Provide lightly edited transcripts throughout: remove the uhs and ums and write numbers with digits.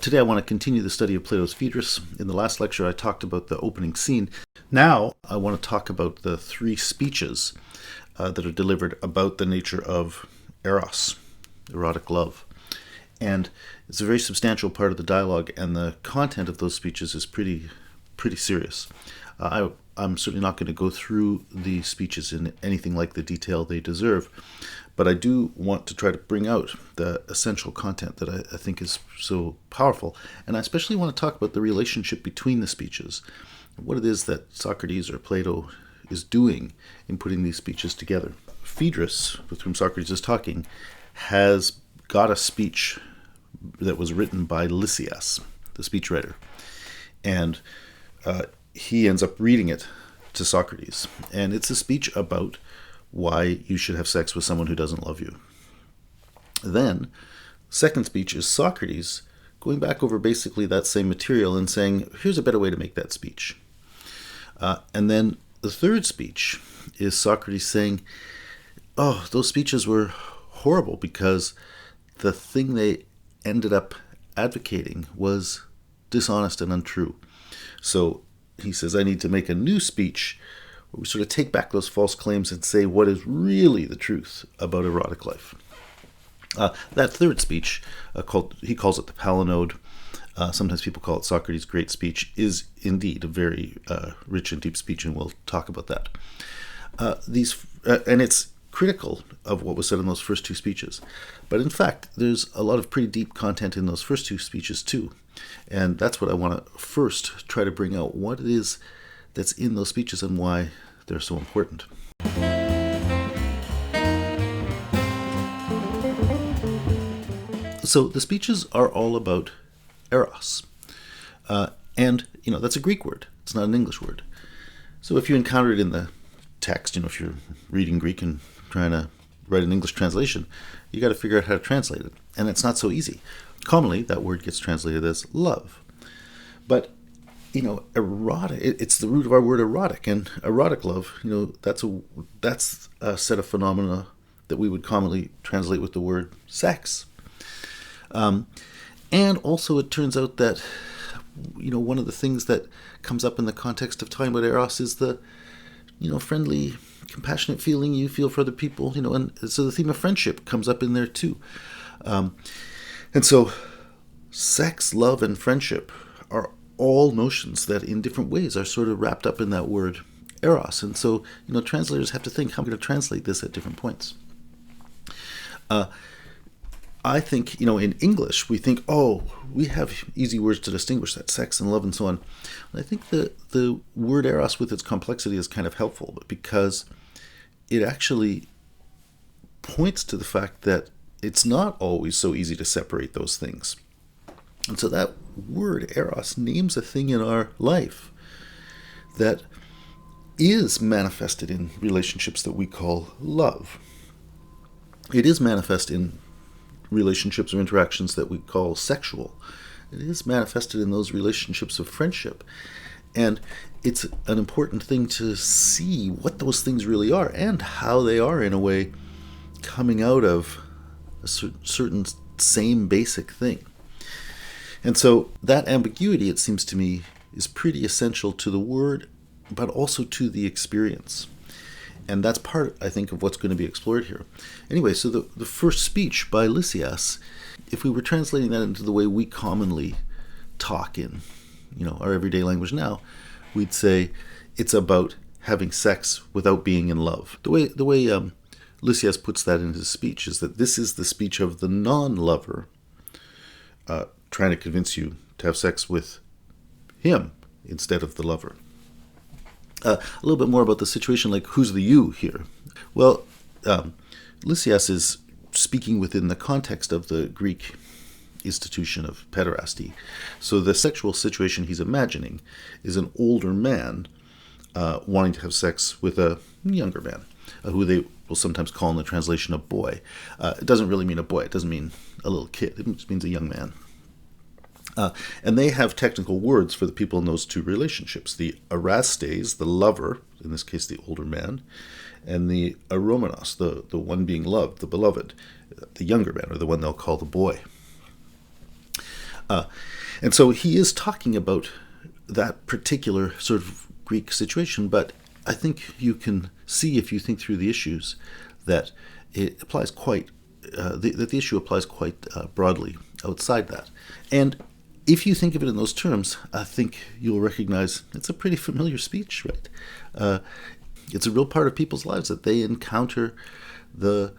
Today I want to continue the study of Plato's Phaedrus. In the last lecture I talked about the opening scene. Now I want to talk about the three speeches that are delivered about the nature of eros, erotic love. And it's a very substantial part of the dialogue, and the content of those speeches is pretty serious. I'm certainly not going to go through the speeches in anything like the detail they deserve, but I do want to try to bring out the essential content that I think is so powerful. And I especially want to talk about the relationship between the speeches, what it is that Socrates or Plato is doing in putting these speeches together. Phaedrus, with whom Socrates is talking, has got a speech that was written by Lysias, the speechwriter. And he ends up reading it to Socrates. And it's a speech about why you should have sex with someone who doesn't love you. Then, second speech is Socrates going back over basically that same material and saying, here's a better way to make that speech. And then the third speech is Socrates saying, oh, those speeches were horrible because the thing they ended up advocating was dishonest and untrue. So he says, I need to make a new speech where we sort of take back those false claims and say what is really the truth about erotic life. That third speech, he calls it the Palinode, sometimes people call it Socrates' great speech, is indeed a very rich and deep speech, and we'll talk about that. And it's critical of what was said in those first two speeches. But in fact, there's a lot of pretty deep content in those first two speeches too. And that's what I want to first try to bring out, what it is that's in those speeches and why they're so important. So the speeches are all about eros. And, that's a Greek word. It's not an English word. So if you encounter it in the text, if you're reading Greek and trying to write an English translation, you got to figure out how to translate it. And it's not so easy. Commonly, that word gets translated as love. But, erotic, it's the root of our word erotic. And erotic love, that's a set of phenomena that we would commonly translate with the word sex. And also it turns out that, one of the things that comes up in the context of talking about eros is the, friendly, compassionate feeling you feel for other people, and so the theme of friendship comes up in there too. And so sex, love, and friendship are all notions that in different ways are sort of wrapped up in that word eros. And so, translators have to think, how am I going to translate this at different points? I think, in English, we think, we have easy words to distinguish that, sex and love and so on. And I think the word eros with its complexity is kind of helpful, because it actually points to the fact that it's not always so easy to separate those things. And so that word eros names a thing in our life that is manifested in relationships that we call love. It is manifest in relationships or interactions that we call sexual. It is manifested in those relationships of friendship. And it's an important thing to see what those things really are and how they are, in a way, coming out of a certain same basic thing. And so that ambiguity, it seems to me, is pretty essential to the word, but also to the experience. And that's part, I think, of what's going to be explored here. Anyway, so the first speech by Lysias, if we were translating that into the way we commonly talk in, our everyday language now, we'd say it's about having sex without being in love. The way Lysias puts that in his speech is that this is the speech of the non-lover trying to convince you to have sex with him instead of the lover. A little bit more about the situation, like who's the you here? Well, Lysias is speaking within the context of the Greek institution of pederasty. So the sexual situation he's imagining is an older man wanting to have sex with a younger man, who they will sometimes call in the translation a boy. It doesn't really mean a boy. It doesn't mean a little kid. It just means a young man. And they have technical words for the people in those two relationships. The erastes, the lover, in this case the older man, and the eromenos, the one being loved, the beloved, the younger man, or the one they'll call the boy. And so he is talking about that particular sort of Greek situation, but I think you can see, if you think through the issues, that it applies quite that the issue applies quite broadly outside that. And if you think of it in those terms, I think you'll recognize it's a pretty familiar speech, right? It's a real part of people's lives that they encounter the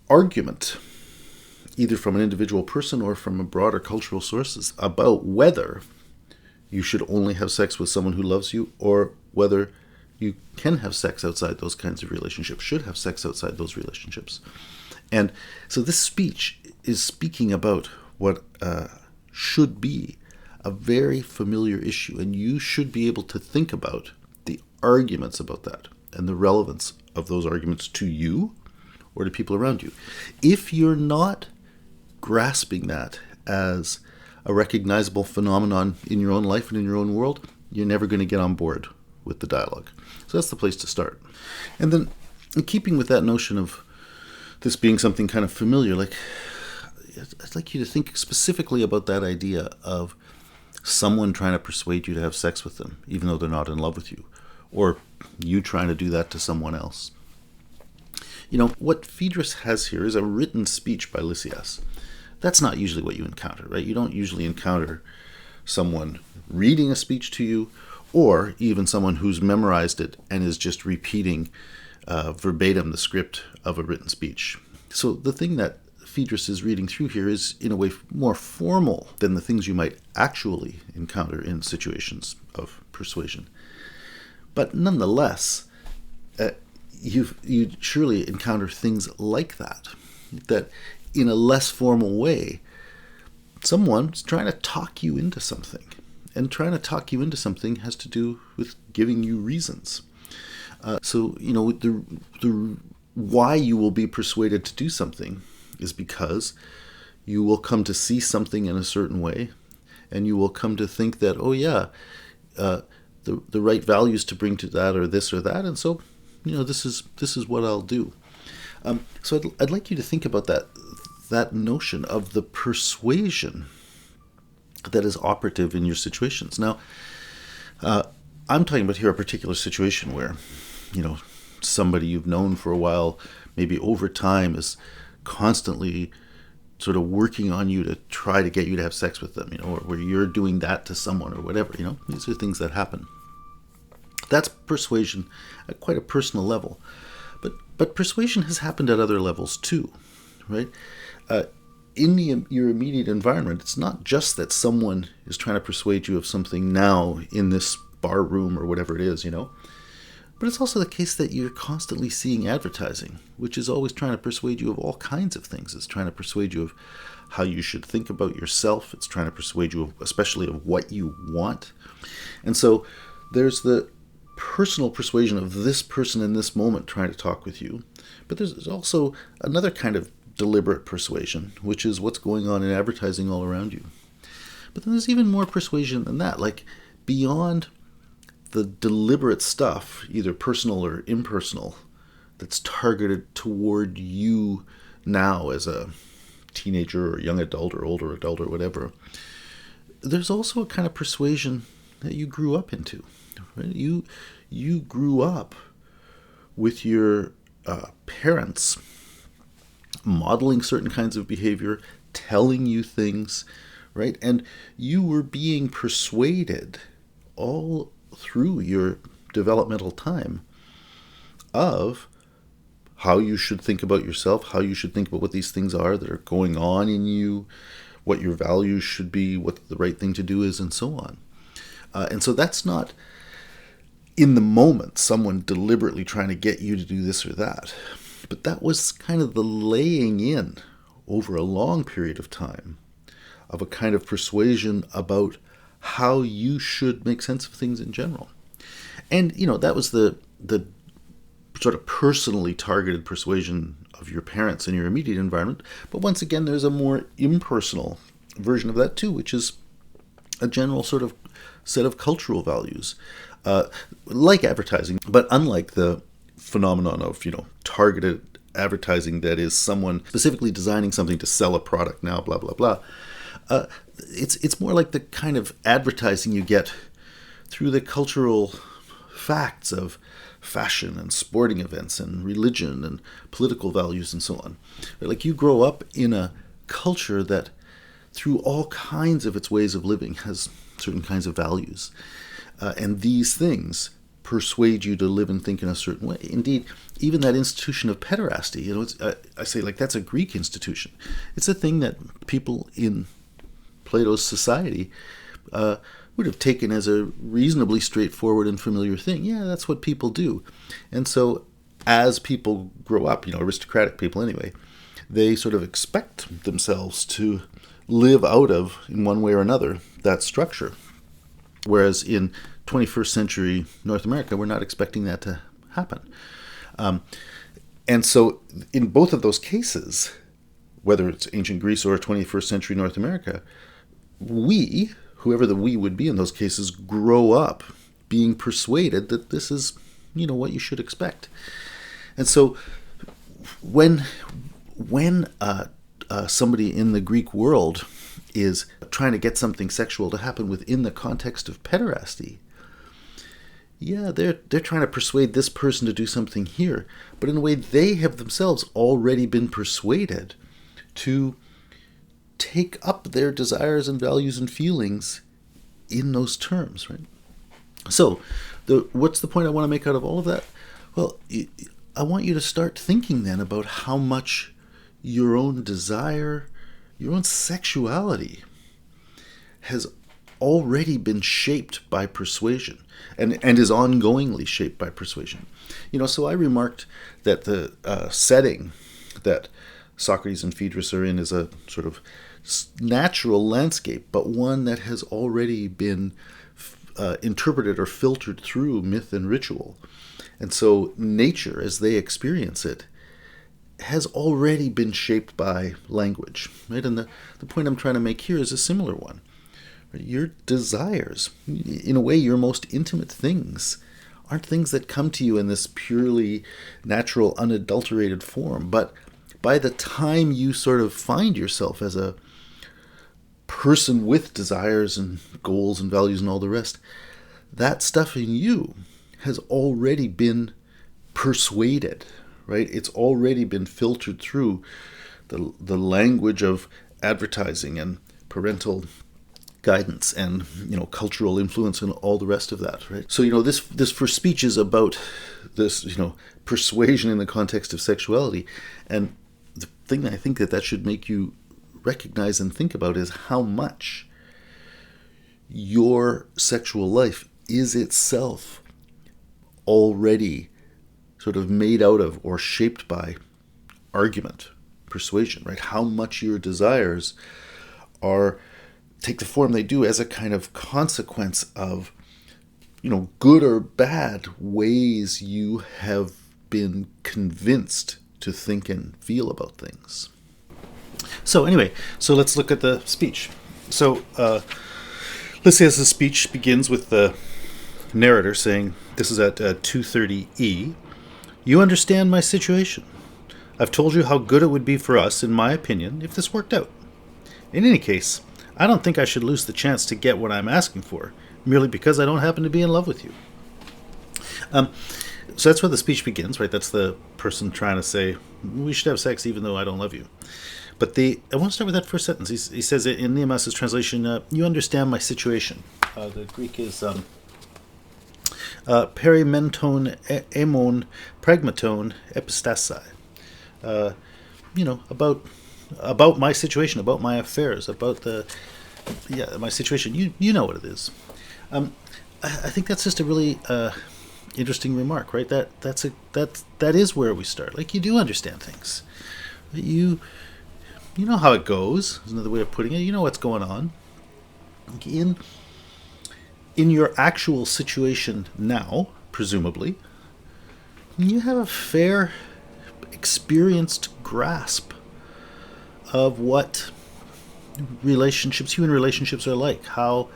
argument, either from an individual person or from a broader cultural sources, about whether you should only have sex with someone who loves you, or whether you can have sex outside those kinds of relationships, should have sex outside those relationships. And so this speech is speaking about what should be a very familiar issue, and you should be able to think about the arguments about that and the relevance of those arguments to you or to people around you. If you're not grasping that as a recognizable phenomenon in your own life and in your own world, you're never going to get on board with the dialogue. So that's the place to start. And then, in keeping with that notion of this being something kind of familiar, I'd like you to think specifically about that idea of someone trying to persuade you to have sex with them, even though they're not in love with you, or you trying to do that to someone else. What Phaedrus has here is a written speech by Lysias. That's not usually what you encounter, right? You don't usually encounter someone reading a speech to you, or even someone who's memorized it and is just repeating verbatim the script of a written speech. So the thing that Phaedrus is reading through here is, in a way, more formal than the things you might actually encounter in situations of persuasion. But nonetheless, you'd surely encounter things like that in a less formal way, someone's trying to talk you into something. And trying to talk you into something has to do with giving you reasons. The why you will be persuaded to do something is because you will come to see something in a certain way, and you will come to think that, the right values to bring to that or this or that, and so this is what I'll do. So I'd like you to think about that notion of the persuasion that is operative in your situations. Now, I'm talking about here a particular situation where, somebody you've known for a while, maybe over time, is constantly sort of working on you to try to get you to have sex with them, or where you're doing that to someone or whatever, these are things that happen. That's persuasion at quite a personal level. But persuasion has happened at other levels too, right? In your immediate environment, it's not just that someone is trying to persuade you of something now in this bar room or whatever it is, but it's also the case that you're constantly seeing advertising, which is always trying to persuade you of all kinds of things. It's trying to persuade you of how you should think about yourself. It's trying to persuade you especially of what you want. And so there's the personal persuasion of this person in this moment trying to talk with you. But there's also another kind of deliberate persuasion, which is what's going on in advertising all around you. But then there's even more persuasion than that, like beyond the deliberate stuff, either personal or impersonal, that's targeted toward you now as a teenager or young adult or older adult or whatever. There's also a kind of persuasion that you grew up into. Right? You grew up with your parents modeling certain kinds of behavior, telling you things, right? And you were being persuaded all through your developmental time of how you should think about yourself, how you should think about what these things are that are going on in you, what your values should be, what the right thing to do is, and so on. And so that's not in the moment someone deliberately trying to get you to do this or that. But that was kind of the laying in over a long period of time of a kind of persuasion about how you should make sense of things in general. And, that was the sort of personally targeted persuasion of your parents in your immediate environment. But once again, there's a more impersonal version of that too, which is a general sort of set of cultural values, like advertising, but unlike the phenomenon of, targeted advertising that is someone specifically designing something to sell a product now, blah, blah, blah. It's more like the kind of advertising you get through the cultural facts of fashion and sporting events and religion and political values and so on. Like you grow up in a culture that through all kinds of its ways of living has certain kinds of values. And these things persuade you to live and think in a certain way. Indeed, even that institution of pederasty, I say like that's a Greek institution. It's a thing that people in Plato's society would have taken as a reasonably straightforward and familiar thing. Yeah, that's what people do. And so as people grow up, aristocratic people anyway, they sort of expect themselves to live out of, in one way or another, that structure. Whereas in 21st century North America, we're not expecting that to happen. And so in both of those cases, whether it's ancient Greece or 21st century North America, we, whoever the we would be in those cases, grow up being persuaded that this is, what you should expect. And so when somebody in the Greek world is trying to get something sexual to happen within the context of pederasty, yeah, they're trying to persuade this person to do something here, but in a way they have themselves already been persuaded to take up their desires and values and feelings in those terms, right? So, what's the point I want to make out of all of that? Well, I want you to start thinking then about how much your own desire, your own sexuality has already been shaped by persuasion and is ongoingly shaped by persuasion. So I remarked that the setting that Socrates and Phaedrus are in is a sort of natural landscape, but one that has already been interpreted or filtered through myth and ritual. And so nature, as they experience it, has already been shaped by language, right? And the point I'm trying to make here is a similar one. Your desires, in a way, your most intimate things, aren't things that come to you in this purely natural, unadulterated form. But by the time you sort of find yourself as a person with desires and goals and values and all the rest, that stuff in you has already been persuaded, right? It's already been filtered through the language of advertising and parental guidance and cultural influence and all the rest of that, right? So this first speech is about this persuasion in the context of sexuality, and the thing that I think that should make you recognize and think about is how much your sexual life is itself already sort of made out of or shaped by argument, persuasion, right? How much your desires take the form they do as a kind of consequence of, good or bad ways you have been convinced to think and feel about things. So anyway, let's look at the speech. So let's say as the speech begins with the narrator saying, this is at 230e, "You understand my situation. I've told you how good it would be for us, in my opinion, if this worked out. In any case, I don't think I should lose the chance to get what I'm asking for, merely because I don't happen to be in love with you." So that's where the speech begins, right? That's the person trying to say, we should have sex even though I don't love you. But I want to start with that first sentence. He says it in Niemas's translation, "You understand my situation." The Greek is perimenton emon pragmaton epistasai. About my situation, about my affairs, about my situation. You know what it is. I think that's just a really interesting remark, right? That is where we start. Like, you do understand things. You know how it goes. Is another way of putting it. You know what's going on. In your actual situation now, presumably, you have a fair, experienced grasp of what human relationships are like, how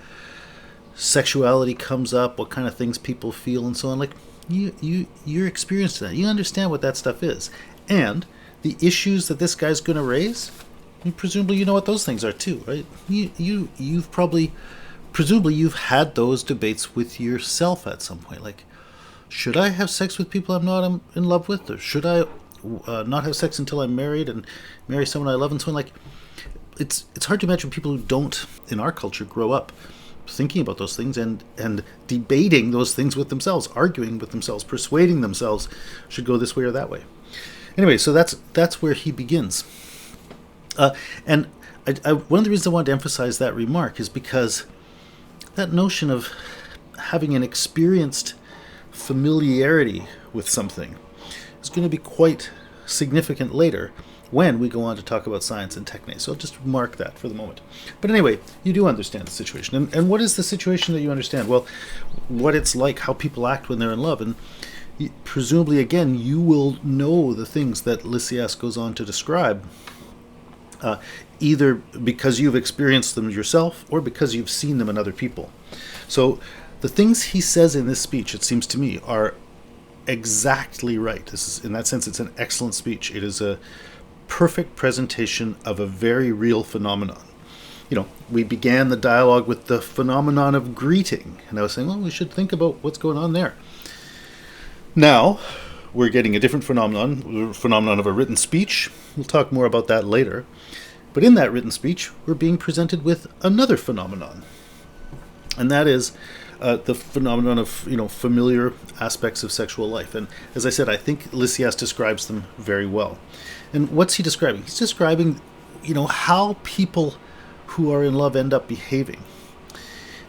sexuality comes up, what kind of things people feel, and so on. Like, you're experienced in that. You understand what that stuff is. And the issues that this guy's going to raise, And presumably you know what those things are too, right? You've probably, presumably you've had those debates with yourself at some point. Like, should I have sex with people I'm not in love with, or should I not have sex until I'm married and marry someone I love and so on? Like, it's hard to imagine people who don't in our culture grow up thinking about those things and debating those things with themselves, arguing with themselves, persuading themselves should go this way or that way. Anyway, so that's where he begins. And one of the reasons I wanted to emphasize that remark is because that notion of having an experienced familiarity with something is going to be quite significant later when we go on to talk about science and techne. So I'll just mark that for the moment. But anyway, you do understand the situation. And what is the situation that you understand? Well, what it's like, how people act when they're in love. And presumably, again, you will know the things that Lysias goes on to describe, either because you've experienced them yourself or because you've seen them in other people. So the things he says in this speech, it seems to me, are exactly right. This is, in that sense, it's an excellent speech. It is a perfect presentation of a very real phenomenon. We began the dialogue with the phenomenon of greeting, and I was saying, well, we should think about what's going on there. Now, we're getting a different phenomenon of a written speech. We'll talk more about that later. But in that written speech, we're being presented with another phenomenon, and that is the phenomenon of familiar aspects of sexual life. And as I said, I think Lysias describes them very well. And what's he describing? He's describing, how people who are in love end up behaving.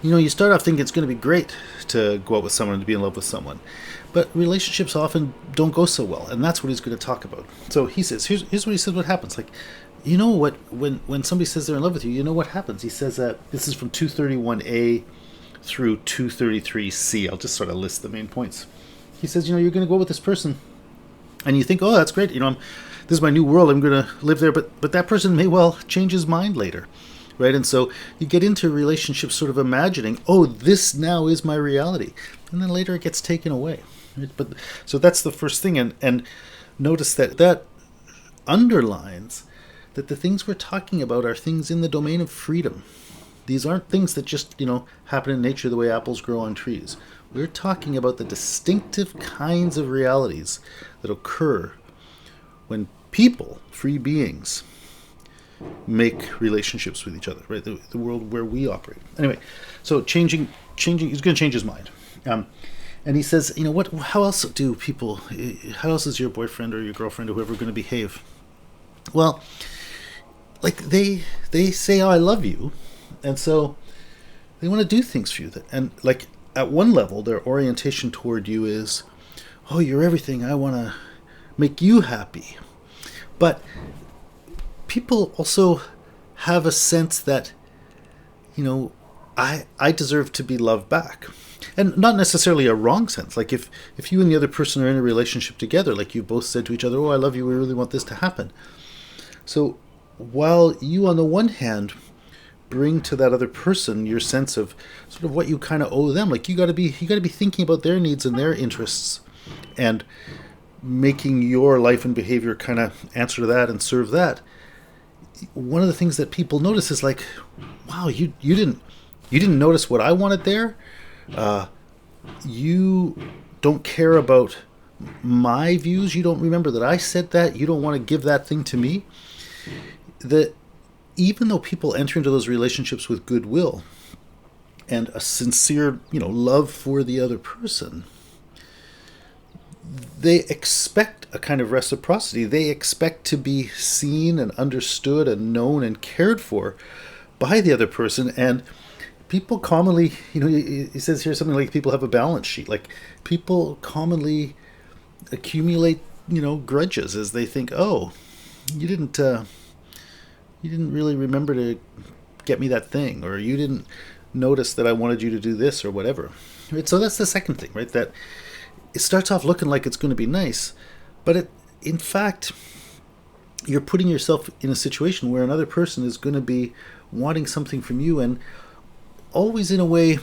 You start off thinking it's going to be great to go out with someone and to be in love with someone, but relationships often don't go so well, and that's what he's going to talk about. So he says, here's what he says. What happens? Like, when somebody says they're in love with you, you know what happens. He says that this is from 231a through 233c. I'll just sort of list the main points. He says, you're going to go with this person, and you think, oh, that's great. This is my new world. I'm going to live there. But that person may well change his mind later, right? And so you get into relationships sort of imagining, oh, this now is my reality. And then later it gets taken away. Right? But so that's the first thing. And notice that underlines that the things we're talking about are things in the domain of freedom. These aren't things that just, happen in nature the way apples grow on trees. We're talking about the distinctive kinds of realities that occur when people, free beings, make relationships with each other, right? The world where we operate. Anyway, so changing, he's going to change his mind. And he says, how else is your boyfriend or your girlfriend or whoever going to behave? Well, like they say, oh, I love you. And so they want to do things for you. And like at one level, their orientation toward you is, oh, you're everything. I want to make you happy. But people also have a sense that, I deserve to be loved back. And not necessarily a wrong sense. Like if you and the other person are in a relationship together, like you both said to each other, oh, I love you, we really want this to happen. So while you on the one hand bring to that other person your sense of sort of what you kind of owe them, like you got to be thinking about their needs and their interests and making your life and behavior kind of answer to that and serve that. One of the things that people notice is like, wow, you didn't notice what I wanted there. You don't care about my views. You don't remember that I said that. You don't want to give that thing to me. That even though people enter into those relationships with goodwill and a sincere, love for the other person, they expect a kind of reciprocity. They expect to be seen and understood and known and cared for by the other person. And people commonly, he says here something like people have a balance sheet. Like people commonly accumulate, grudges as they think, oh, you didn't really remember to get me that thing, or you didn't notice that I wanted you to do this or whatever. Right? So that's the second thing, right? That it starts off looking like it's going to be nice, but in fact, you're putting yourself in a situation where another person is going to be wanting something from you, and always in a way,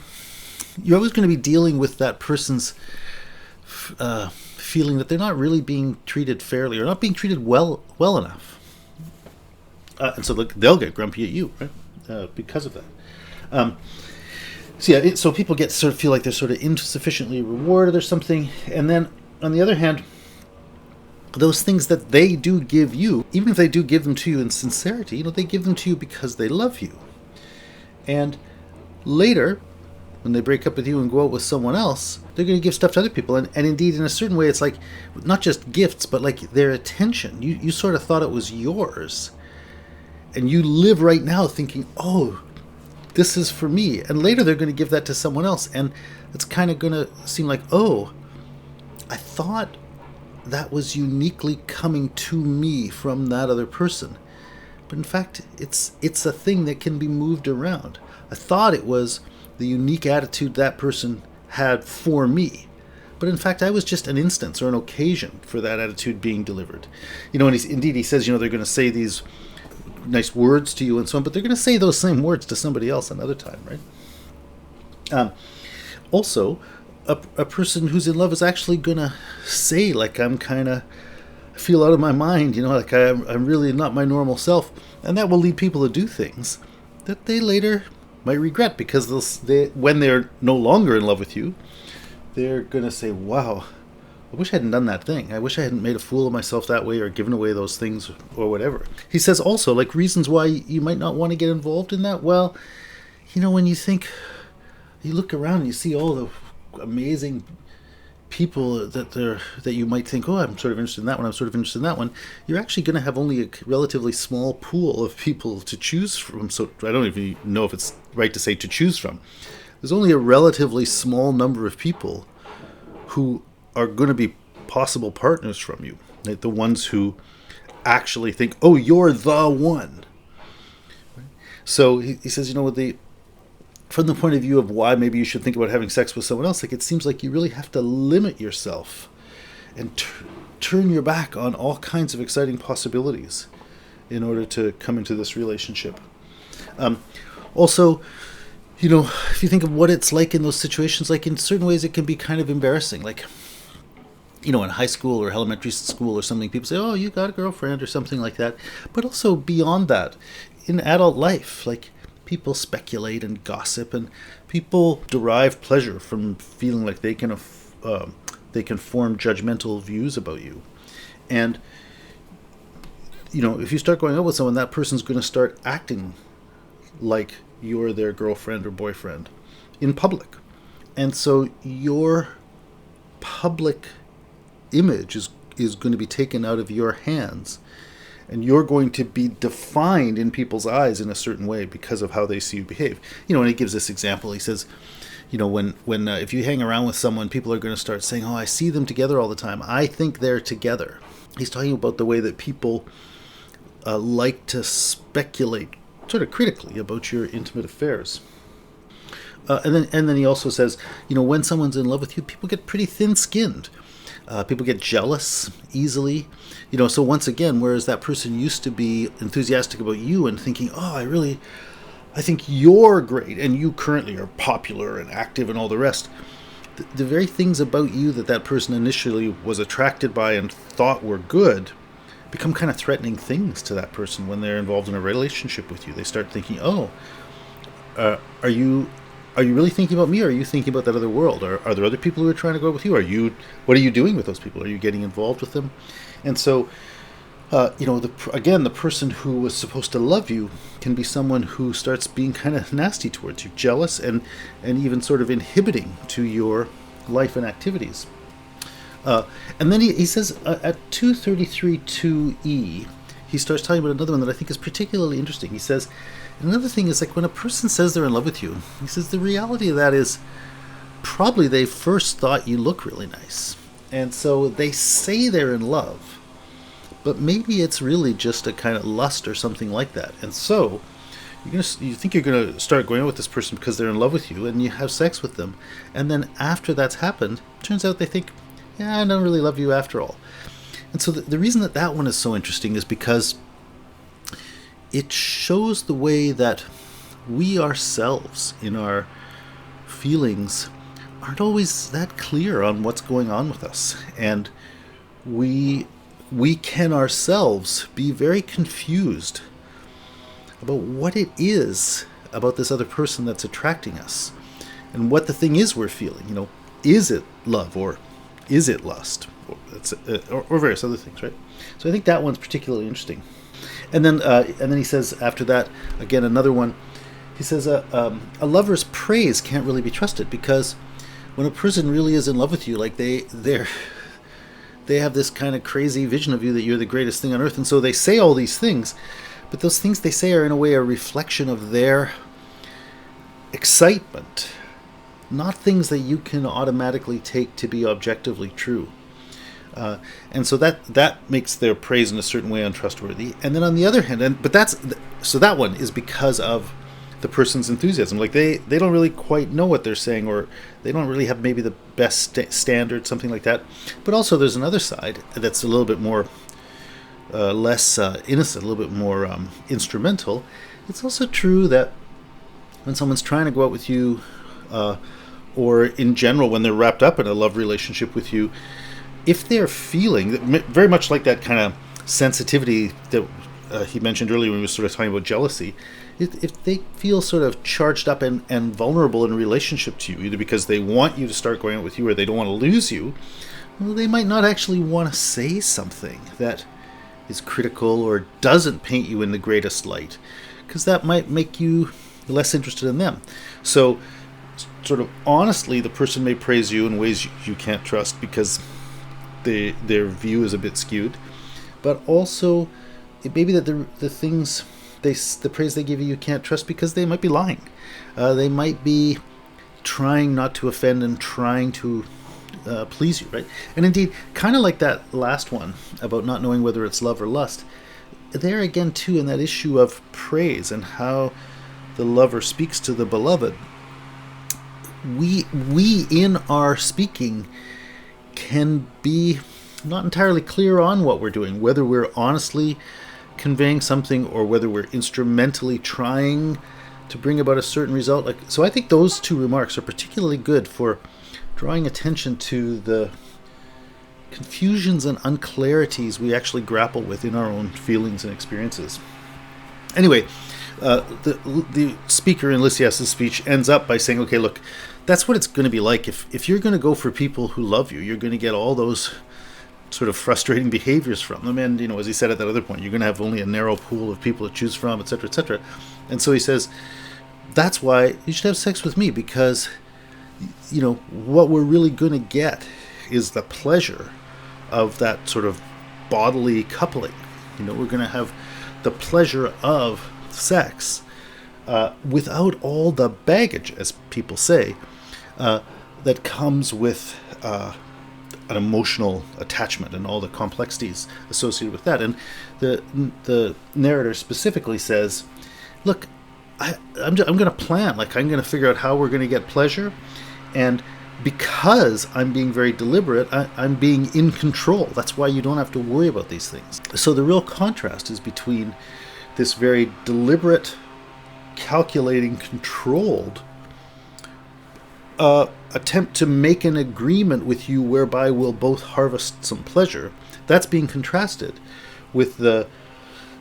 you're always going to be dealing with that person's feeling that they're not really being treated fairly or not being treated well enough. And so they'll get grumpy at you, right? Because of that. So people get sort of feel like they're sort of insufficiently rewarded or something. And then on the other hand, those things that they do give you, even if they do give them to you in sincerity, they give them to you because they love you. And later, when they break up with you and go out with someone else, they're going to give stuff to other people. And indeed, in a certain way, it's like not just gifts, but like their attention. You sort of thought it was yours. And you live right now thinking, oh, this is for me. And later they're going to give that to someone else. And it's kind of going to seem like, oh, I thought that was uniquely coming to me from that other person. But in fact, it's a thing that can be moved around. I thought it was the unique attitude that person had for me. But in fact, I was just an instance or an occasion for that attitude being delivered. And he says, they're going to say these nice words to you and so on, but they're going to say those same words to somebody else another time, right? Also, a person who's in love is actually going to say, like, I feel out of my mind, like I'm really not my normal self. And that will lead people to do things that they later might regret, because when they're no longer in love with you, they're going to say, wow, I wish I hadn't done that thing. I wish I hadn't made a fool of myself that way or given away those things or whatever. He says also, like, reasons why you might not want to get involved in that. Well, when you look around and you see all the amazing people that you might think, oh, I'm sort of interested in that one, I'm sort of interested in that one, you're actually going to have only a relatively small pool of people to choose from. So I don't even know if it's right to say to choose from. There's only a relatively small number of people who are going to be possible partners from you. Right? The ones who actually think, oh, you're the one. Right? So he says, from the point of view of why maybe you should think about having sex with someone else, like, it seems like you really have to limit yourself and turn your back on all kinds of exciting possibilities in order to come into this relationship. Also, if you think of what it's like in those situations, like, in certain ways it can be kind of embarrassing. Like, in high school or elementary school or something, people say, oh, you got a girlfriend or something like that. But also beyond that, in adult life, like, people speculate and gossip, and people derive pleasure from feeling like they can form judgmental views about you. And, if you start going out with someone, that person's going to start acting like you're their girlfriend or boyfriend in public. And so your public image is going to be taken out of your hands, and you're going to be defined in people's eyes in a certain way because of how they see you behave. And he gives this example. He says, when if you hang around with someone, people are going to start saying, oh, I see them together all the time, I think they're together. He's talking about the way that people like to speculate sort of critically about your intimate affairs. And then he also says, when someone's in love with you, people get pretty thin-skinned. People get jealous easily. So once again, whereas that person used to be enthusiastic about you and thinking, oh, I think you're great, and you currently are popular and active and all the rest, the very things about you that person initially was attracted by and thought were good become kind of threatening things to that person when they're involved in a relationship with you. They start thinking, oh, are you really thinking about me, or are you thinking about that other world? Are there other people who are trying to go with you? What are you doing with those people? Are you getting involved with them? And so, the person who was supposed to love you can be someone who starts being kind of nasty towards you, jealous, and even sort of inhibiting to your life and activities. And then he says at 233-2e, he starts talking about another one that I think is particularly interesting. He says, another thing is, like, when a person says they're in love with you, he says the reality of that is probably they first thought you look really nice. And so they say they're in love, but maybe it's really just a kind of lust or something like that. And so you think you're going to start going out with this person because they're in love with you, and you have sex with them. And then after that's happened, turns out they think, yeah, I don't really love you after all. And so the reason that one is so interesting is because it shows the way that we ourselves, in our feelings, aren't always that clear on what's going on with us. And we can ourselves be very confused about what it is about this other person that's attracting us, and what the thing is we're feeling. Is it love, or is it lust, or various other things, right? So I think that one's particularly interesting. And then he says after that, again, another one. He says a lover's praise can't really be trusted, because when a person really is in love with you, like they have this kind of crazy vision of you that you're the greatest thing on earth, and so they say all these things, but those things they say are in a way a reflection of their excitement, not things that you can automatically take to be objectively true. And so that makes their praise in a certain way untrustworthy. And then on the other hand, so that one is because of the person's enthusiasm. Like they don't really quite know what they're saying, or they don't really have maybe the best standard, something like that. But also there's another side that's a little bit more less innocent, a little bit more instrumental. It's also true that when someone's trying to go out with you, or in general when they're wrapped up in a love relationship with you, if they're feeling very much like that kind of sensitivity that he mentioned earlier when we were sort of talking about jealousy, if they feel sort of charged up and vulnerable in relationship to you, either because they want you to start going out with you or they don't want to lose you, well, they might not actually want to say something that is critical or doesn't paint you in the greatest light, because that might make you less interested in them. So sort of honestly, the person may praise you in ways you can't trust because their view is a bit skewed, but also it may be that the things the praise they give you can't trust because they might be lying. They might be trying not to offend and trying to please you, right? And indeed, kind of like that last one about not knowing whether it's love or lust, there again too, in that issue of praise and how the lover speaks to the beloved, we in our speaking can be not entirely clear on what we're doing, whether we're honestly conveying something or whether we're instrumentally trying to bring about a certain result. So I think those two remarks are particularly good for drawing attention to the confusions and unclarities we actually grapple with in our own feelings and experiences. Anyway, the speaker in Lysias' speech ends up by saying, okay, look, that's what it's going to be like. If you're going to go for people who love you, you're going to get all those sort of frustrating behaviors from them. And, as he said at that other point, you're going to have only a narrow pool of people to choose from, etc., etc. And so he says, that's why you should have sex with me, because, what we're really going to get is the pleasure of that sort of bodily coupling. We're going to have the pleasure of sex without all the baggage, as people say, that comes with an emotional attachment and all the complexities associated with that. And the narrator specifically says, look, I'm going to plan, I'm going to figure out how we're going to get pleasure, and because I'm being very deliberate, I'm being in control. That's why you don't have to worry about these things. So the real contrast is between this very deliberate, calculating, controlled attempt to make an agreement with you whereby we'll both harvest some pleasure. That's being contrasted with the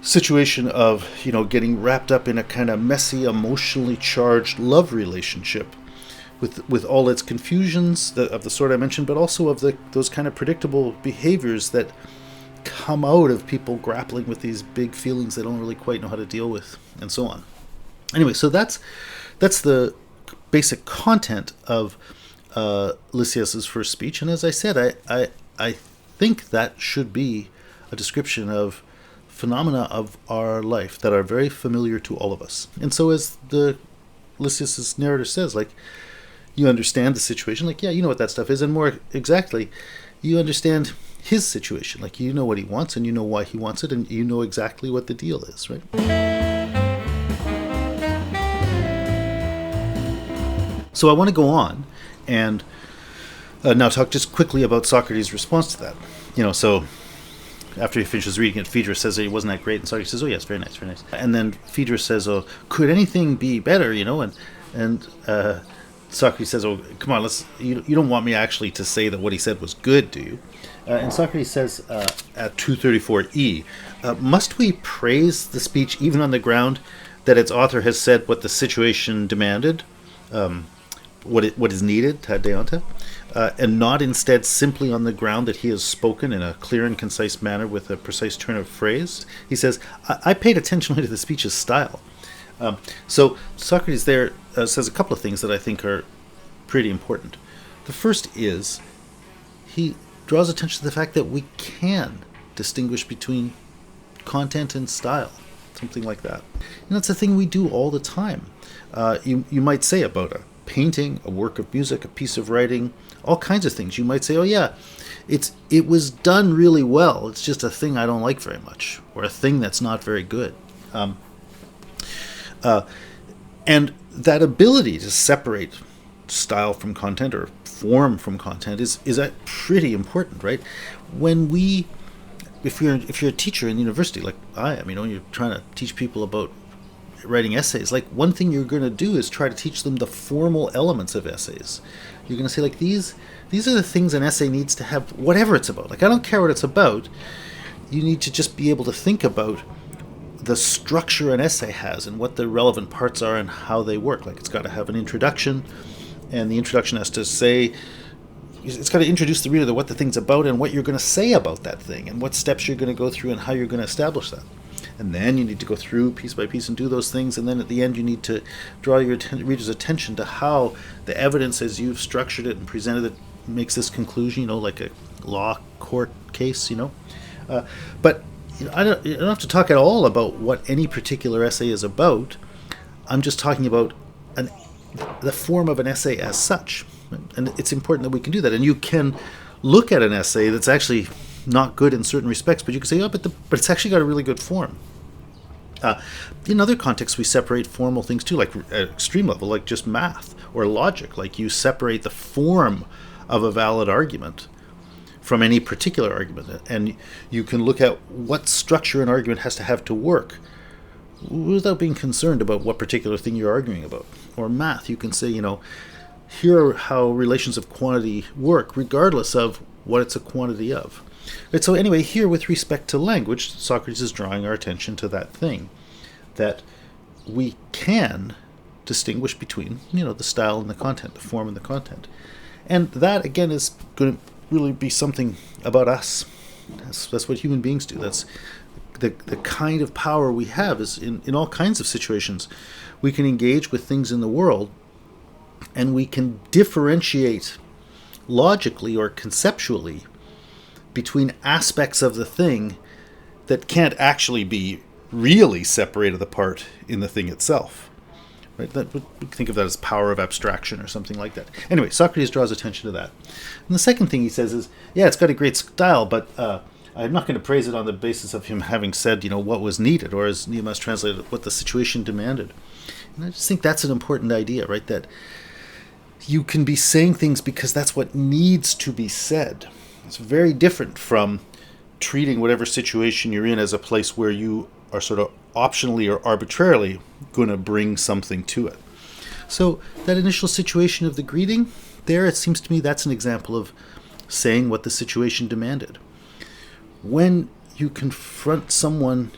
situation of, getting wrapped up in a kind of messy, emotionally charged love relationship with all its confusions of the sort I mentioned, but also of those kind of predictable behaviors that come out of people grappling with these big feelings they don't really quite know how to deal with, and so on. Anyway, so that's the basic content of Lysias' first speech, and as I said, I think that should be a description of phenomena of our life that are very familiar to all of us. And so, as the Lysias' narrator says, you understand the situation, you know what that stuff is, and more exactly, you understand his situation, you know what he wants, and you know why he wants it, and you know exactly what the deal is, right? So I want to go on and now talk just quickly about Socrates' response to that. So after he finishes reading it, Phaedrus says that it wasn't that great, and Socrates says, oh yes, very nice, very nice. And then Phaedrus says, oh, could anything be better, and Socrates says, oh, come on, you don't want me actually to say that what he said was good, do you? And Socrates says at 234e, must we praise the speech even on the ground that its author has said what the situation demanded, what is needed, ta deonta, and not instead simply on the ground that he has spoken in a clear and concise manner with a precise turn of phrase. He says, I paid attention to the speech's style. So Socrates there says a couple of things that I think are pretty important. The first is he draws attention to the fact that we can distinguish between content and style, something like that. And that's a thing we do all the time. You might say about a painting, a work of music, a piece of writing, all kinds of things. You might say, oh yeah, it was done really well. It's just a thing I don't like very much, or a thing that's not very good. And that ability to separate style from content or form from content is pretty important, right? If you're a teacher in university like I am, you're trying to teach people about writing essays, like one thing you're going to do is try to teach them the formal elements of essays. You're going to say, like, these are the things an essay needs to have, whatever it's about. Like, I don't care what it's about. You need to just be able to think about the structure an essay has and what the relevant parts are and how they work. Like, it's got to have an introduction, and the introduction has to say, it's got to introduce the reader to what the thing's about and what you're going to say about that thing and what steps you're going to go through and how you're going to establish that. And then you need to go through piece by piece and do those things, and then at the end you need to draw your reader's attention to how the evidence as you've structured it and presented it makes this conclusion, like a law court case, But I don't have to talk at all about what any particular essay is about. I'm just talking about the form of an essay as such. And it's important that we can do that. And you can look at an essay that's actually not good in certain respects, but you can say, oh, but it's actually got a really good form. In other contexts, we separate formal things too, like at extreme level, like just math or logic. Like you separate the form of a valid argument from any particular argument, and you can look at what structure an argument has to have to work without being concerned about what particular thing you're arguing about. Or math, you can say, here are how relations of quantity work, regardless of what it's a quantity of. Right, so anyway, here with respect to language, Socrates is drawing our attention to that thing, that we can distinguish between, the style and the content, the form and the content. And that, again, is going to really be something about us. That's what human beings do. That's the kind of power we have is in all kinds of situations. We can engage with things in the world, and we can differentiate logically or conceptually between aspects of the thing that can't actually be really separated apart in the thing itself. Right? We think of that as power of abstraction or something like that. Anyway, Socrates draws attention to that. And the second thing he says is, yeah, it's got a great style, but I'm not going to praise it on the basis of him having said, what was needed, or as Niemas translated, what the situation demanded. And I just think that's an important idea, right? That you can be saying things because that's what needs to be said. It's very different from treating whatever situation you're in as a place where you are sort of optionally or arbitrarily going to bring something to it. So that initial situation of the greeting, there it seems to me that's an example of saying what the situation demanded. When you confront someone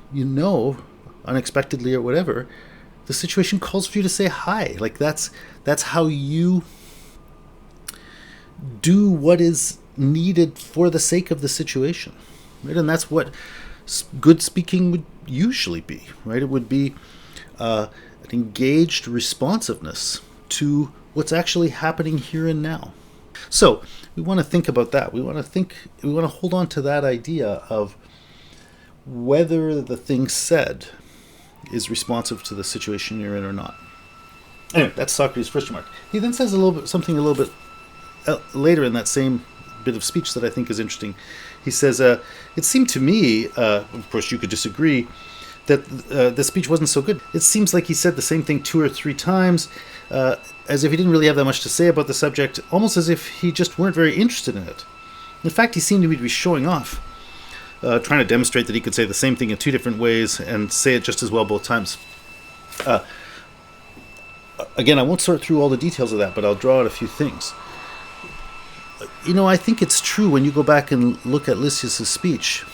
unexpectedly or whatever, the situation calls for you to say hi. Like that's how you do what is needed for the sake of the situation, right? And that's what good speaking would usually be, right? It would be an engaged responsiveness to what's actually happening here and now. So we want to think about that. We want to hold on to that idea of whether the thing said is responsive to the situation you're in or not. Anyway, that's Socrates' first remark. He then says something a little bit later in that same bit of speech that I think is interesting. He says, it seemed to me, of course you could disagree, that the speech wasn't so good. It seems like he said the same thing 2 or 3 times, as if he didn't really have that much to say about the subject, almost as if he just weren't very interested in it. In fact, he seemed to me to be showing off, trying to demonstrate that he could say the same thing in 2 different ways and say it just as well both times. Again, I won't sort through all the details of that, but I'll draw out a few things. I think it's true when you go back and look at Lysias' speech.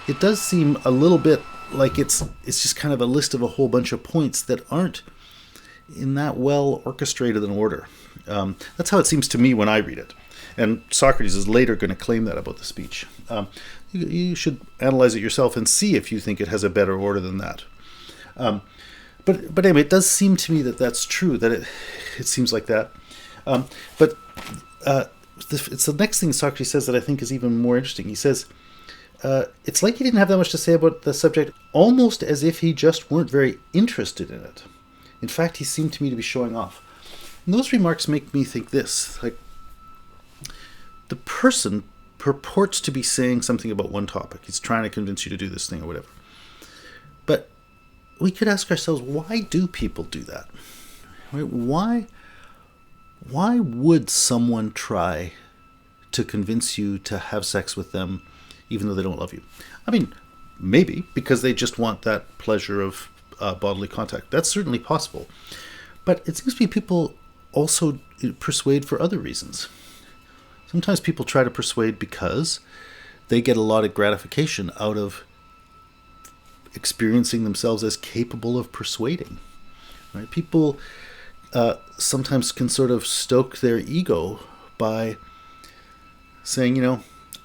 It does seem a little bit like it's just kind of a list of a whole bunch of points that aren't in that well orchestrated an order. That's how it seems to me when I read it. And Socrates is later going to claim that about the speech. You should analyze it yourself and see if you think it has a better order than that. But anyway, it does seem to me that that's true, that it seems like that. But it's the next thing Socrates says that I think is even more interesting. He says, it's like he didn't have that much to say about the subject, almost as if he just weren't very interested in it. In fact, he seemed to me to be showing off. And those remarks make me think this, like, the person purports to be saying something about one topic. He's trying to convince you to do this thing or whatever. But we could ask ourselves, why do people do that? Right? Why would someone try to convince you to have sex with them even though they don't love you? I mean, maybe because they just want that pleasure of bodily contact. That's certainly possible. But it seems to be people also persuade for other reasons. Sometimes people try to persuade because they get a lot of gratification out of experiencing themselves as capable of persuading. Right? People sometimes can sort of stoke their ego by saying,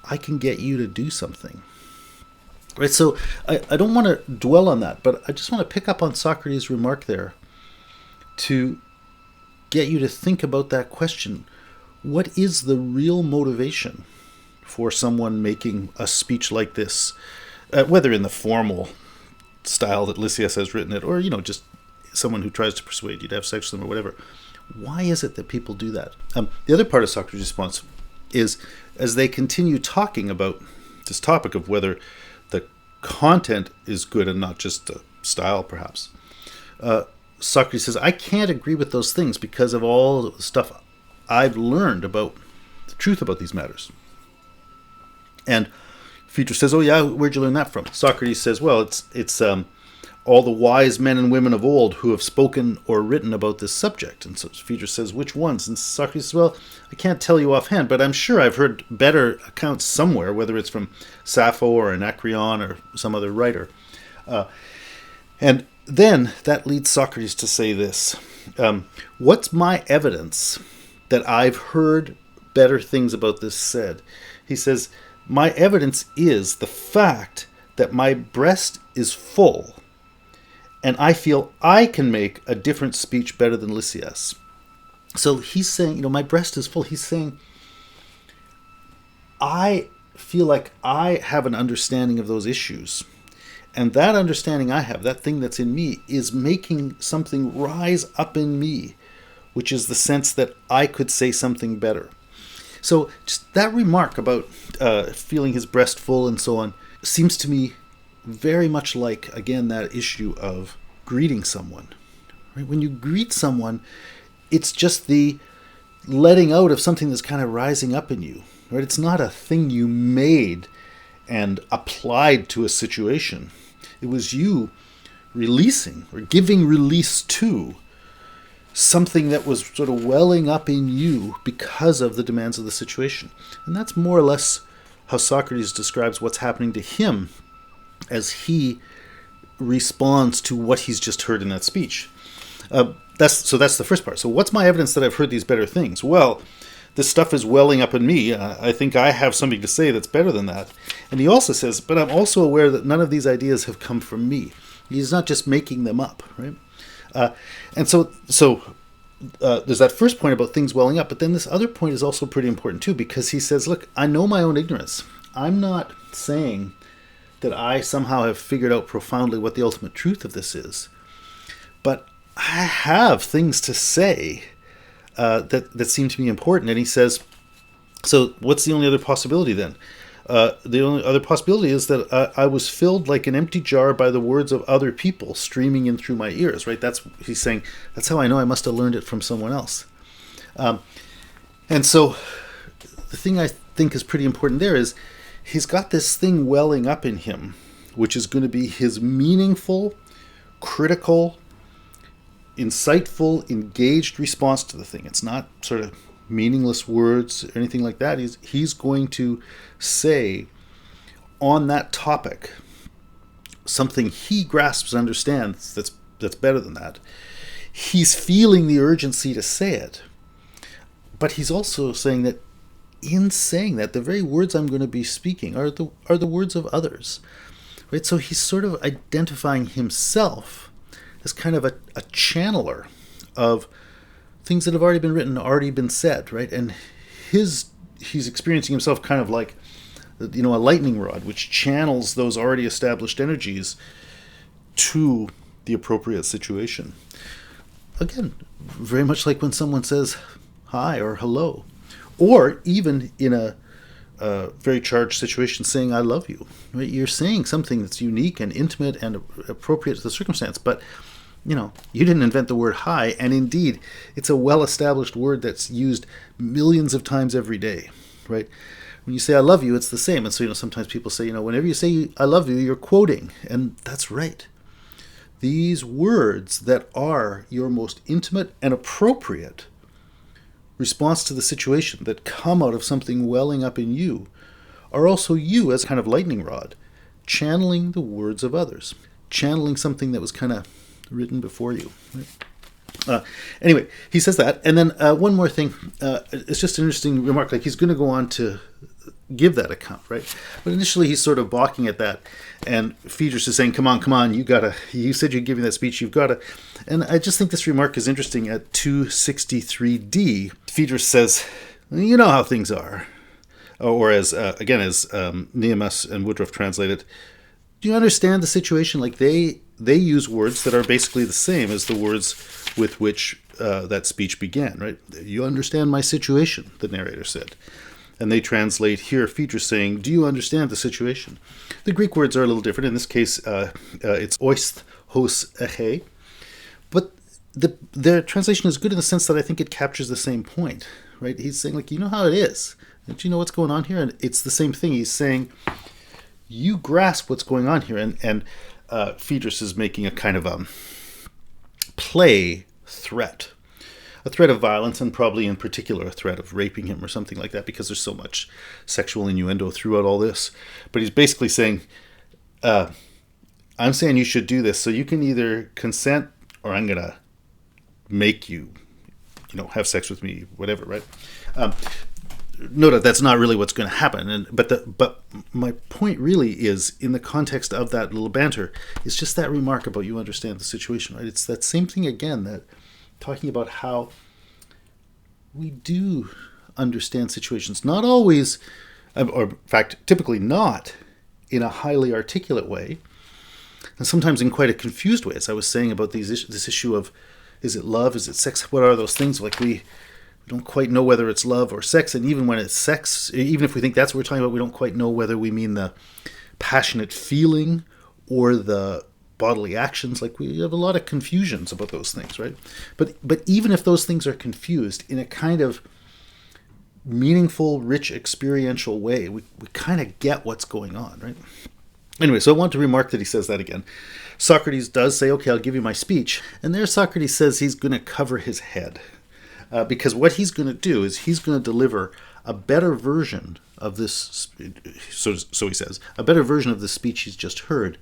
I can get you to do something. Right? So I don't want to dwell on that, but I just want to pick up on Socrates' remark there to get you to think about that question. What is the real motivation for someone making a speech like this, whether in the formal style that Lysias has written it, or, just someone who tries to persuade you to have sex with them or whatever? Why is it that people do that? The other part of Socrates' response is, as they continue talking about this topic of whether the content is good and not just the style, perhaps, Socrates says, I can't agree with those things because of all the stuff I've learned about the truth about these matters. And Phaedrus says, oh yeah, where'd you learn that from? Socrates says, well, it's all the wise men and women of old who have spoken or written about this subject. And so Phaedrus says, which ones? And Socrates says, well, I can't tell you offhand, but I'm sure I've heard better accounts somewhere, whether it's from Sappho or Anacreon or some other writer. And then that leads Socrates to say this. What's my evidence that I've heard better things about this said? He says, my evidence is the fact that my breast is full, and I feel I can make a different speech better than Lysias. So he's saying, my breast is full. He's saying, I feel like I have an understanding of those issues. And that understanding I have, that thing that's in me, is making something rise up in me, which is the sense that I could say something better. So just that remark about feeling his breast full and so on seems to me very much like, again, that issue of greeting someone. Right? When you greet someone, it's just the letting out of something that's kind of rising up in you. Right? It's not a thing you made and applied to a situation. It was you releasing or giving release to something that was sort of welling up in you because of the demands of the situation. And that's more or less how Socrates describes what's happening to him as he responds to what he's just heard in that speech. That's the first part. So what's my evidence that I've heard these better things? Well, this stuff is welling up in me. I think I have something to say that's better than that. And he also says, but I'm also aware that none of these ideas have come from me. He's not just making them up, right? And so there's that first point about things welling up, but then this other point is also pretty important too, because he says, look, I know my own ignorance. I'm not saying that I somehow have figured out profoundly what the ultimate truth of this is, but I have things to say that seem to me important. And he says, so what's the only other possibility then? The only other possibility is that I was filled like an empty jar by the words of other people streaming in through my ears, right? He's saying, that's how I know I must have learned it from someone else. And so the thing I think is pretty important there is he's got this thing welling up in him, which is going to be his meaningful, critical, insightful, engaged response to the thing. It's not sort of meaningless words or anything like that. He's going to say on that topic something he grasps and understands that's better than that. He's feeling the urgency to say it, but he's also saying that in saying that, the very words I'm going to be speaking are the words of others, right? So he's sort of identifying himself as kind of a channeler of things that have already been written, already been said, right? And he's experiencing himself kind of like, a lightning rod, which channels those already established energies to the appropriate situation. Again, very much like when someone says hi or hello, or even in a very charged situation saying I love you. Right? You're saying something that's unique and intimate and appropriate to the circumstance, but you didn't invent the word hi, and indeed it's a well-established word that's used millions of times every day, right? When you say I love you, it's the same. And so sometimes people say, whenever you say I love you, you're quoting, and that's right. These words that are your most intimate and appropriate response to the situation, that come out of something welling up in you, are also you as kind of lightning rod, channeling the words of others, channeling something that was kind of written before you. Right? Anyway, he says that. And then one more thing. It's just an interesting remark. Like, he's going to go on to give that account, right? But initially he's sort of balking at that. And Phaedrus is saying, come on, you said you'd give me that speech, you've got to. And I just think this remark is interesting. At 263d, Phaedrus says, you know how things are. Or as Niemus and Woodruff translate it, do you understand the situation? Like, they use words that are basically the same as the words with which that speech began, right? You understand my situation, the narrator said. And they translate here Phaedrus saying, do you understand the situation? The Greek words are a little different. In this case, it's oist hos eche. But the translation is good in the sense that I think it captures the same point, right? He's saying, like, you know how it is. Don't you know what's going on here? And it's the same thing. He's saying, you grasp what's going on here. And Phaedrus is making a kind of play threat. A threat of violence, and probably in particular a threat of raping him or something like that, because there's so much sexual innuendo throughout all this. But he's basically saying, I'm saying you should do this, so you can either consent or I'm going to make you, have sex with me, whatever, right? Note that that's not really what's going to happen. But my point really is, in the context of that little banter, is just that remark about you understand the situation, right? It's that same thing again, that talking about how we do understand situations, not always, or in fact, typically not in a highly articulate way, and sometimes in quite a confused way. As I was saying about this issue of, is it love, is it sex, what are those things? Like, we don't quite know whether it's love or sex, and even when it's sex, even if we think that's what we're talking about, we don't quite know whether we mean the passionate feeling or the bodily actions. Like, we have a lot of confusions about those things, right? But even if those things are confused in a kind of meaningful, rich, experiential way, we kind of get what's going on, right? Anyway, so I want to remark that he says that again. Socrates does say, okay, I'll give you my speech. And there Socrates says he's going to cover his head. Because what he's going to do is he's going to deliver a better version of this, so he says, a better version of the speech he's just heard.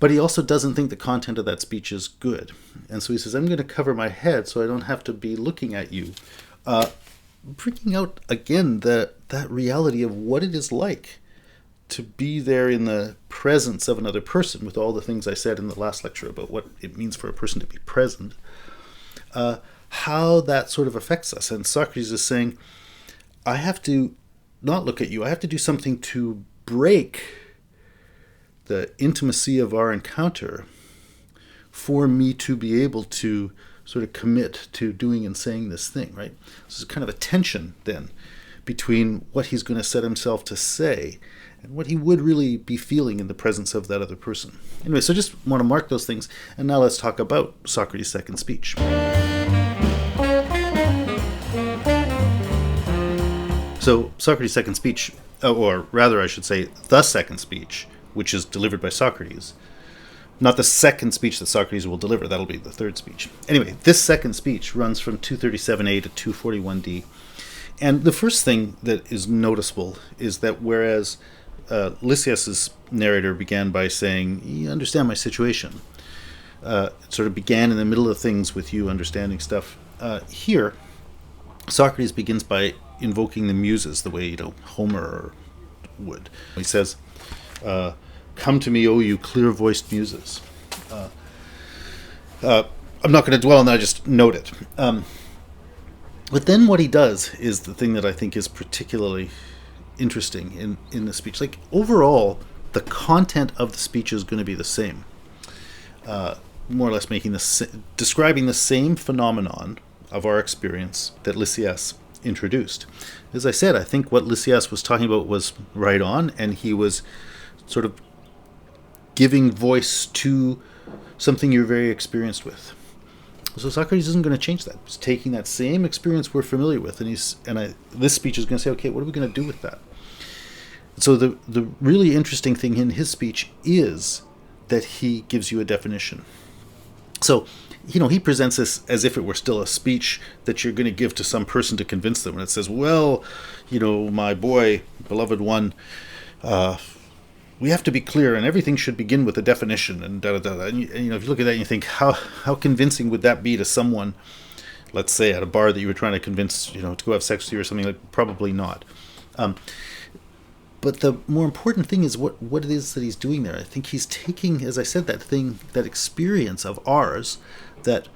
But he also doesn't think the content of that speech is good. And so he says, I'm going to cover my head so I don't have to be looking at you. Bringing out, again, that reality of what it is like to be there in the presence of another person, with all the things I said in the last lecture about what it means for a person to be present, how that sort of affects us. And Socrates is saying, I have to not look at you. I have to do something to break the intimacy of our encounter for me to be able to sort of commit to doing and saying this thing, right? This is kind of a tension then between what he's going to set himself to say and what he would really be feeling in the presence of that other person. Anyway, so I just want to mark those things. And now let's talk about Socrates' second speech. So Socrates' second speech, or rather I should say the second speech, which is delivered by Socrates. Not the second speech that Socrates will deliver, that'll be the third speech. Anyway, this second speech runs from 237a to 241d. And the first thing that is noticeable is that whereas Lysias's narrator began by saying, "You understand my situation." It sort of began in the middle of things with you understanding stuff. Here, Socrates begins by invoking the muses, the way Homer would. He says, "Come to me, O you clear-voiced muses." I'm not going to dwell on that. Just note it. But then what he does is the thing that I think is particularly interesting in the speech. Like, overall, the content of the speech is going to be the same. More or less describing the same phenomenon of our experience that Lysias introduced. As I said, I think what Lysias was talking about was right on, and he was sort of giving voice to something you're very experienced with. So Socrates isn't going to change that. He's taking that same experience we're familiar with, and this speech is going to say, okay, what are we going to do with that? So the really interesting thing in his speech is that he gives you a definition. So, he presents this as if it were still a speech that you're going to give to some person to convince them. And it says, well, my boy, beloved one, we have to be clear, and everything should begin with a definition, and da-da-da. And if you look at that and you think, how convincing would that be to someone, let's say at a bar that you were trying to convince, to go have sex with you or something? Like, probably not. But the more important thing is what it is that he's doing there. I think he's taking, as I said, that experience of ours that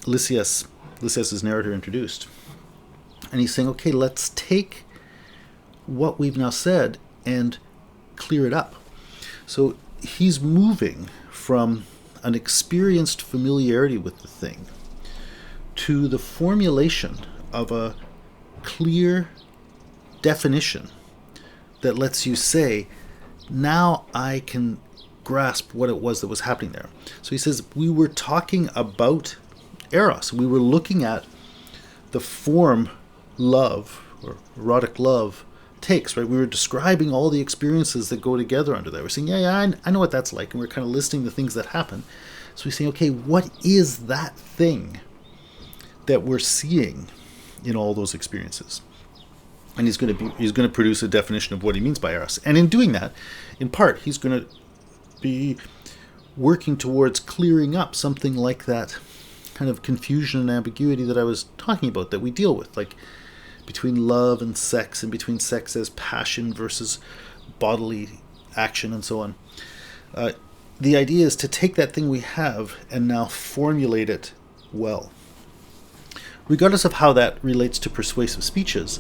Lysias's narrator introduced. And he's saying, okay, let's take what we've now said and clear it up. So he's moving from an experienced familiarity with the thing to the formulation of a clear definition that lets you say, now I can grasp what it was that was happening there. So he says, we were talking about eros. We were looking at the form love, or erotic love, takes, right? We were describing all the experiences that go together under that. We're saying, I know what that's like, and we're kind of listing the things that happen. So we're saying, okay, what is that thing that we're seeing in all those experiences? And he's going to produce a definition of what he means by eros. And in doing that, in part, he's going to be working towards clearing up something like that kind of confusion and ambiguity that I was talking about, that we deal with, like between love and sex, and between sex as passion versus bodily action, and so on. The idea is to take that thing we have and now formulate it well. Regardless of how that relates to persuasive speeches,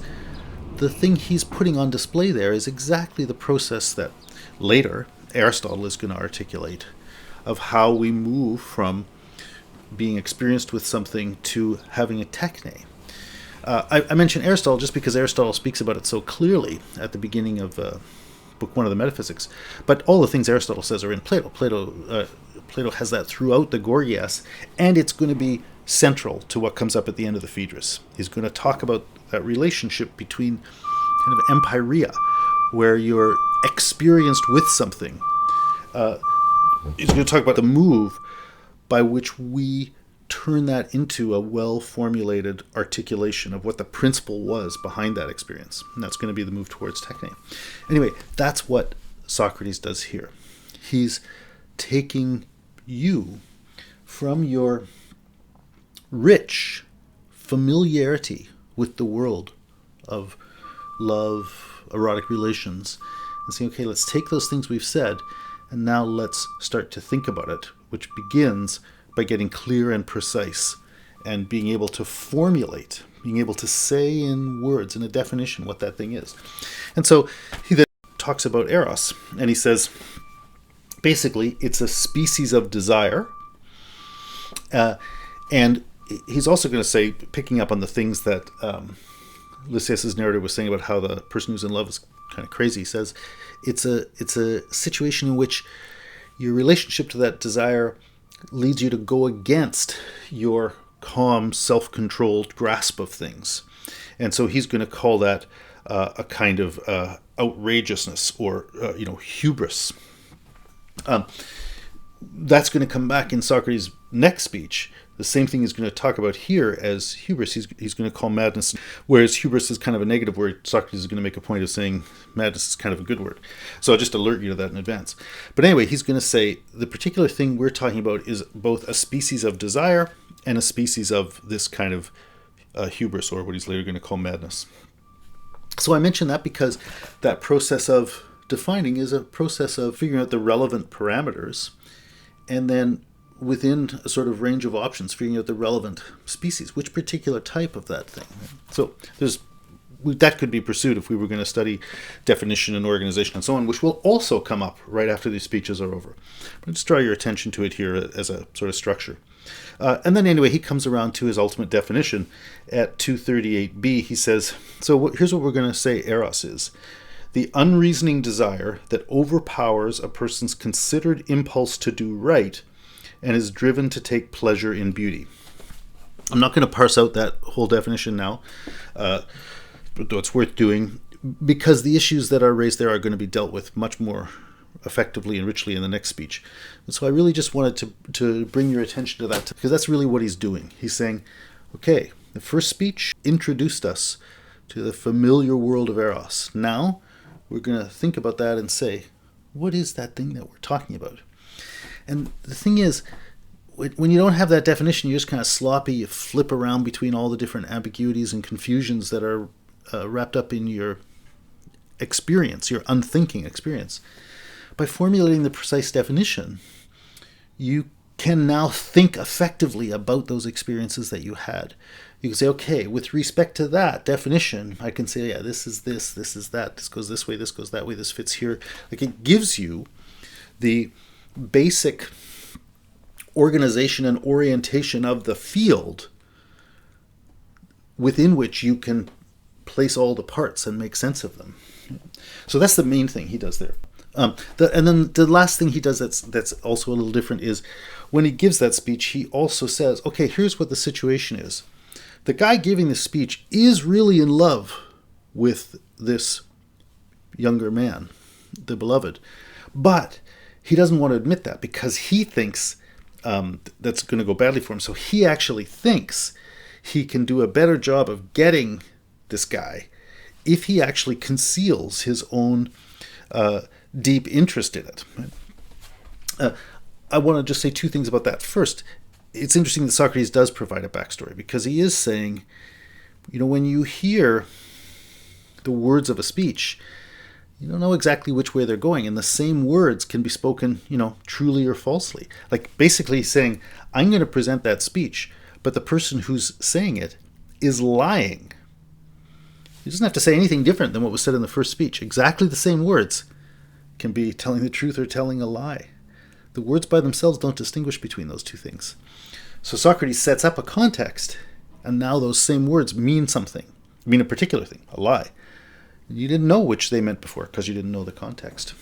the thing he's putting on display there is exactly the process that later Aristotle is going to articulate, of how we move from being experienced with something to having a techne. I mention Aristotle just because Aristotle speaks about it so clearly at the beginning of Book 1 of the Metaphysics. But all the things Aristotle says are in Plato. Plato has that throughout the Gorgias, and it's going to be central to what comes up at the end of the Phaedrus. He's going to talk about that relationship between kind of empyrea, where you're experienced with something. He's going to talk about the move by which we turn that into a well-formulated articulation of what the principle was behind that experience. And that's going to be the move towards techne. Anyway, that's what Socrates does here. He's taking you from your rich familiarity with the world of love, erotic relations, and saying, okay, let's take those things we've said, and now let's start to think about it, which begins by getting clear and precise and being able to formulate, being able to say in words, in a definition, what that thing is. And so he then talks about eros, and he says, basically, it's a species of desire. And he's also going to say, picking up on the things that Lysias's narrator was saying about how the person who's in love is kind of crazy, he says, it's a situation in which your relationship to that desire leads you to go against your calm, self-controlled grasp of things. And so he's going to call that a kind of outrageousness or hubris. That's going to come back in Socrates' next speech, the same thing he's going to talk about here as hubris. He's going to call madness, whereas hubris is kind of a negative word. Socrates is going to make a point of saying madness is kind of a good word. So I'll just alert you to that in advance. But anyway, he's going to say the particular thing we're talking about is both a species of desire and a species of this kind of hubris, or what he's later going to call madness. So I mention that because that process of defining is a process of figuring out the relevant parameters, and then within a sort of range of options, figuring out the relevant species, which particular type of that thing. So that could be pursued if we were going to study definition and organization and so on, which will also come up right after these speeches are over. But just draw your attention to it here as a sort of structure. And then anyway, he comes around to his ultimate definition at 238b. He says, so here's what we're going to say eros is. The unreasoning desire that overpowers a person's considered impulse to do right and is driven to take pleasure in beauty. I'm not going to parse out that whole definition now, though it's worth doing, because the issues that are raised there are going to be dealt with much more effectively and richly in the next speech. And so I really just wanted to bring your attention to that, because that's really what he's doing. He's saying, okay, the first speech introduced us to the familiar world of eros. Now we're going to think about that and say, what is that thing that we're talking about? And the thing is, when you don't have that definition, you're just kind of sloppy. You flip around between all the different ambiguities and confusions that are wrapped up in your experience, your unthinking experience. By formulating the precise definition, you can now think effectively about those experiences that you had. You can say, okay, with respect to that definition, I can say, yeah, this is this is that, this goes this way, this goes that way, this fits here. Like, it gives you the basic organization and orientation of the field within which you can place all the parts and make sense of them. So that's the main thing he does there. And then the last thing he does that's also a little different is when he gives that speech, he also says, okay, here's what the situation is. The guy giving the speech is really in love with this younger man, the beloved, but he doesn't want to admit that because he thinks that's going to go badly for him. So he actually thinks he can do a better job of getting this guy if he actually conceals his own deep interest in it. I want to just say two things about that. First, it's interesting that Socrates does provide a backstory, because he is saying, when you hear the words of a speech, you don't know exactly which way they're going, and the same words can be spoken, truly or falsely. Like, basically he's saying, I'm going to present that speech, but the person who's saying it is lying. He doesn't have to say anything different than what was said in the first speech. Exactly the same words can be telling the truth or telling a lie. The words by themselves don't distinguish between those two things. So Socrates sets up a context, and now those same words mean something, mean a particular thing, a lie. You didn't know which they meant before because you didn't know the context.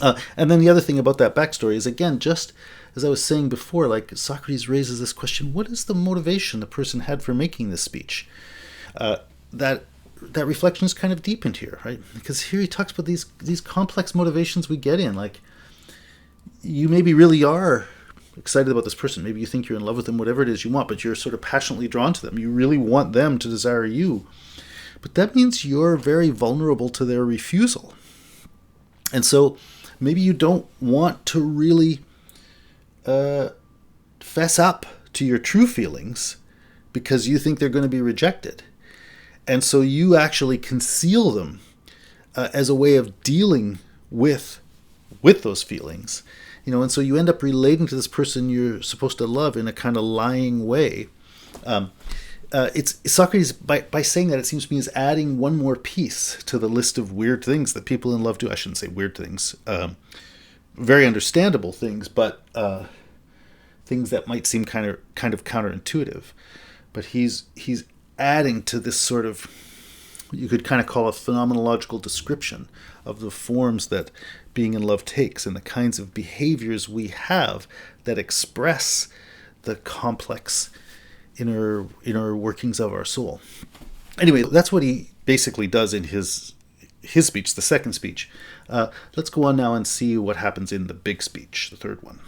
And then the other thing about that backstory is, again, just as I was saying before, like, Socrates raises this question, what is the motivation the person had for making this speech? That reflection is kind of deepened here, right? Because here he talks about these complex motivations we get in. Like, you maybe really are excited about this person. Maybe you think you're in love with them, whatever it is you want, but you're sort of passionately drawn to them. You really want them to desire you. But that means you're very vulnerable to their refusal. And so maybe you don't want to really fess up to your true feelings because you think they're going to be rejected. And so you actually conceal them as a way of dealing with those feelings. And so you end up relating to this person you're supposed to love in a kind of lying way. It's Socrates, by saying that, it seems to me, is adding one more piece to the list of weird things that people in love do. I shouldn't say weird things. Very understandable things, but things that might seem kind of counterintuitive. But he's adding to this sort of, you could kind of call a phenomenological description of the forms that being in love takes and the kinds of behaviors we have that express the complex inner workings of our soul. Anyway, that's what he basically does in his speech, the second speech. Let's go on now and see what happens in the big speech, the third one.